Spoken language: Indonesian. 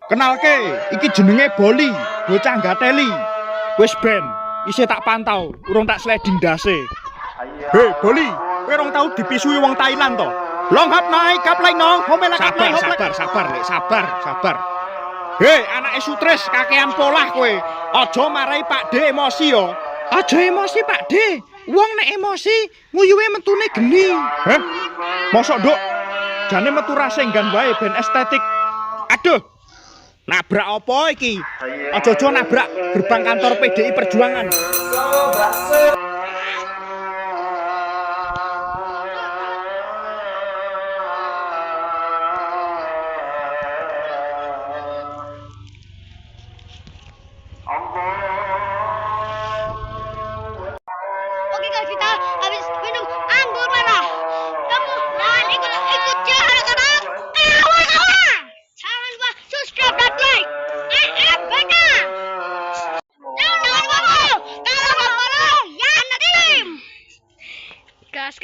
Kenalke, iki jenenge Boli, bocah gateli. Wis ben, isih tak pantau, urung tak sliding dase. Hei, Boli, kowe rong tau dipisui wong Thailand to? Long hap naik, kaplai nong, homelek kaplai, sabar. Hei, anake Sutres kakean polah kowe. Aja marai Pak D emosi yo. Aja emosi Pak D. Wong nek emosi nguyuhe metune geni. Heh? Mosok, Nduk? Jane metu rasenggan wae ben estetik. Aduh. Nabrak apa iki? Aja-aja nabrak gerbang kantor PDI Perjuangan. Oke guys, kita habis minum anggur merah. Kamu ikut ya anak-anak. Awas. Jangan lupa subscribe dan like. Beka. Jangan lupa. Kalau mau ya nanti. Gas